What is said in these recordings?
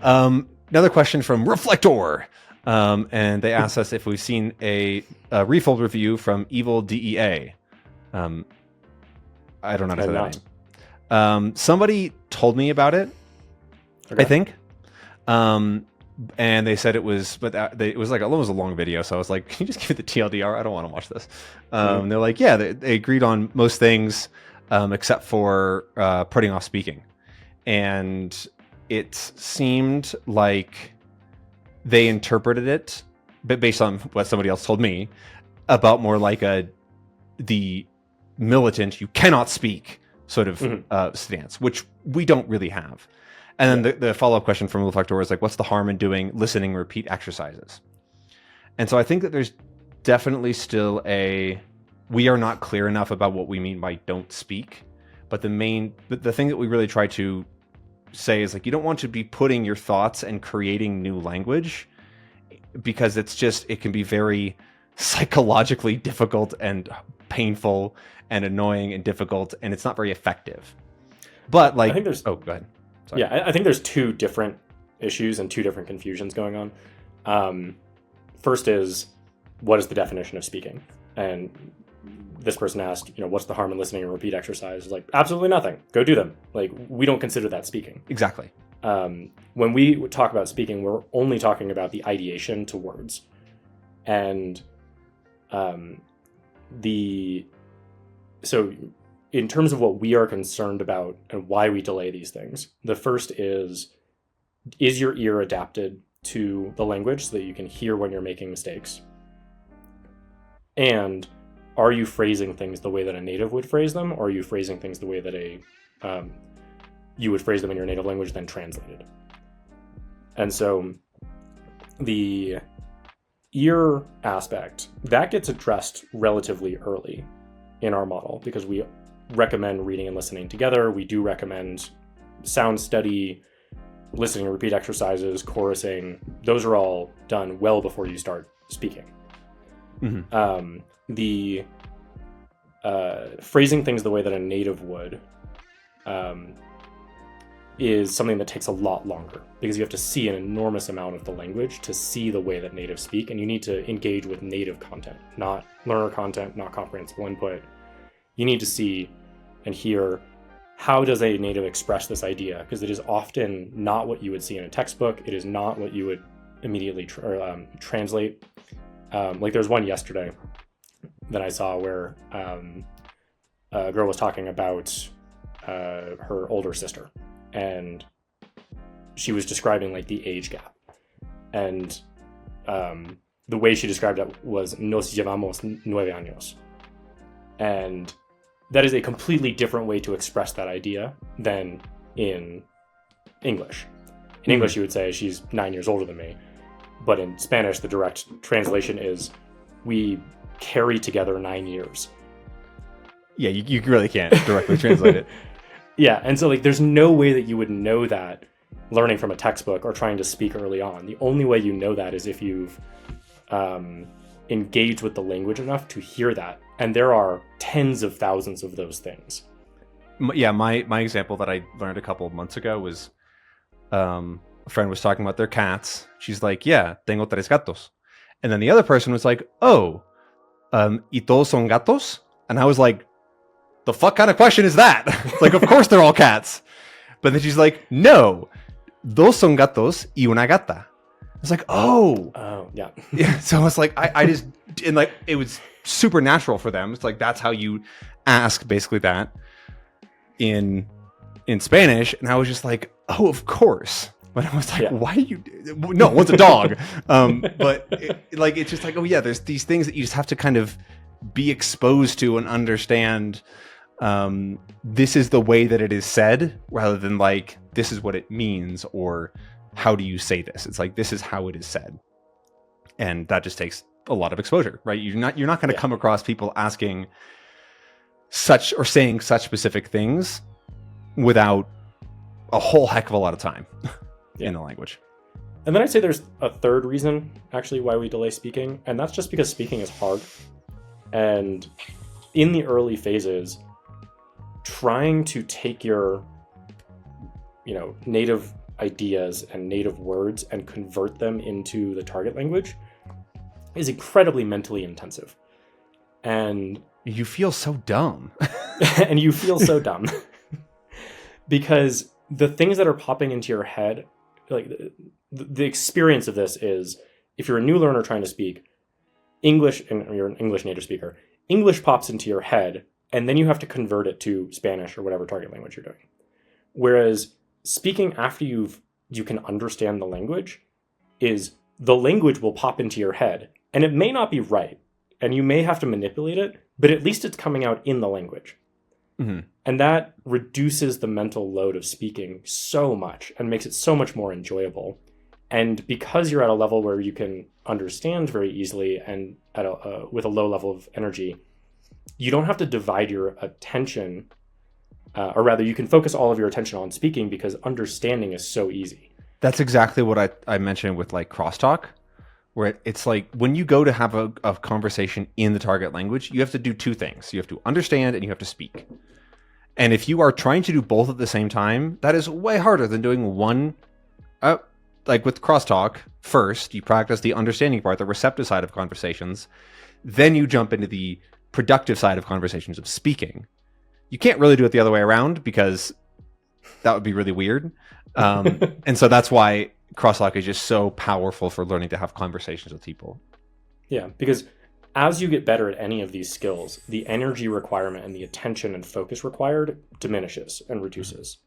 Another question from Reflector. And they asked us if we've seen a Refold review from Evil DEA. I don't know how to say that name. Somebody told me about it, okay. I think. And they said it was, but it was like almost a long video. So I was like, can you just give me the TLDR? I don't want to watch this. They're like, yeah, they agreed on most things except for putting off speaking. And it seemed like they interpreted it, but based on what somebody else told me, about more like the militant, you cannot speak sort of stance, which we don't really have. And then the follow-up question from Reflector is like, what's the harm in doing listening repeat exercises? And so I think that there's definitely still we are not clear enough about what we mean by don't speak. But the thing that we really try to say is like, you don't want to be putting your thoughts and creating new language, because it can be very psychologically difficult and painful and annoying and difficult, and it's not very effective. But like, I think go ahead. Sorry. Yeah, I think there's two different issues and two different confusions going on. First is, what is the definition of speaking? And this person asked, what's the harm in listening and repeat exercise? Like, absolutely nothing. Go do them. Like, we don't consider that speaking. Exactly. When we talk about speaking, we're only talking about the ideation to words. And so in terms of what we are concerned about and why we delay these things, the first is your ear adapted to the language so that you can hear when you're making mistakes? And are you phrasing things the way that a native would phrase them, or are you phrasing things the way that you would phrase them in your native language, then translated? And so the ear aspect, that gets addressed relatively early in our model, because we recommend reading and listening together. We do recommend sound study, listening and repeat exercises, chorusing. Those are all done well before you start speaking. Mm-hmm. The phrasing things the way that a native would is something that takes a lot longer, because you have to see an enormous amount of the language to see the way that natives speak, and you need to engage with native content, not learner content, not comprehensible input. You need to see and hear, how does a native express this idea? Because it is often not what you would see in a textbook. It is not what you would immediately translate. Like there's one yesterday that I saw where a girl was talking about her older sister, and she was describing like the age gap, and the way she described it was nos llevamos 9 años, and that is a completely different way to express that idea than in English. In English, you would say she's 9 years older than me, but in Spanish, the direct translation is we carry together 9 years. Yeah, you really can't directly translate it. Yeah, and so like there's no way that you would know that learning from a textbook or trying to speak early on. The only way you know that is if you've engaged with the language enough to hear that. And there are tens of thousands of those things. Yeah, my example that I learned a couple of months ago was a friend was talking about their cats. She's like, yeah, tengo 3 gatos. And then the other person was like, oh, ¿y todos son gatos? And I was like, the fuck kind of question is that? Like, of course they're all cats. But then she's like, no, 2 son gatos y una gata. I was like, oh, yeah. Yeah. So I was like, I just, and like, it was super natural for them. It's like, that's how you ask basically that in Spanish. And I was just like, oh, of course. But I was like, why you, no, one's a dog. But it's just like, oh yeah, there's these things that you just have to kind of be exposed to and understand. This is the way that it is said, rather than like, this is what it means, or how do you say this? It's like, this is how it is said. And that just takes a lot of exposure, right? You're not going to come across people asking such or saying such specific things without a whole heck of a lot of time in the language. And then I'd say there's a third reason actually why we delay speaking, and that's just because speaking is hard. And in the early phases, trying to take your native ideas and native words and convert them into the target language is incredibly mentally intensive. And you feel so dumb. and you feel so dumb because the things that are popping into your head, like the experience of this is, if you're a new learner trying to speak English and you're an English native speaker, English pops into your head and then you have to convert it to Spanish or whatever target language you're doing. Whereas speaking after you can understand the language is, the language will pop into your head and it may not be right and you may have to manipulate it, but at least it's coming out in the language. Mm-hmm. And that reduces the mental load of speaking so much and makes it so much more enjoyable. And because you're at a level where you can understand very easily and with a low level of energy, you don't have to divide your attention, or rather you can focus all of your attention on speaking because understanding is so easy. That's exactly what I mentioned with like crosstalk, where it's like when you go to have a conversation in the target language, you have to do two things. You have to understand and you have to speak. And if you are trying to do both at the same time, that is way harder than doing one. Like with crosstalk, first you practice the understanding part, the receptive side of conversations. Then you jump into the productive side of conversations of speaking. You can't really do it the other way around because that would be really weird. And so that's why crosstalk is just so powerful for learning to have conversations with people. Yeah, because as you get better at any of these skills, the energy requirement and the attention and focus required diminishes and reduces.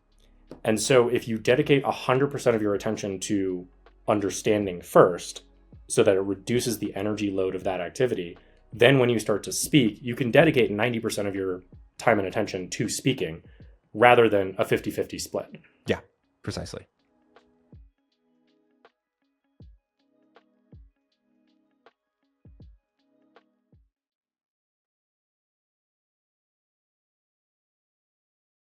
And so if you dedicate 100% of your attention to understanding first, so that it reduces the energy load of that activity, then when you start to speak, you can dedicate 90% of your time and attention to speaking rather than a 50-50 split. Yeah, precisely.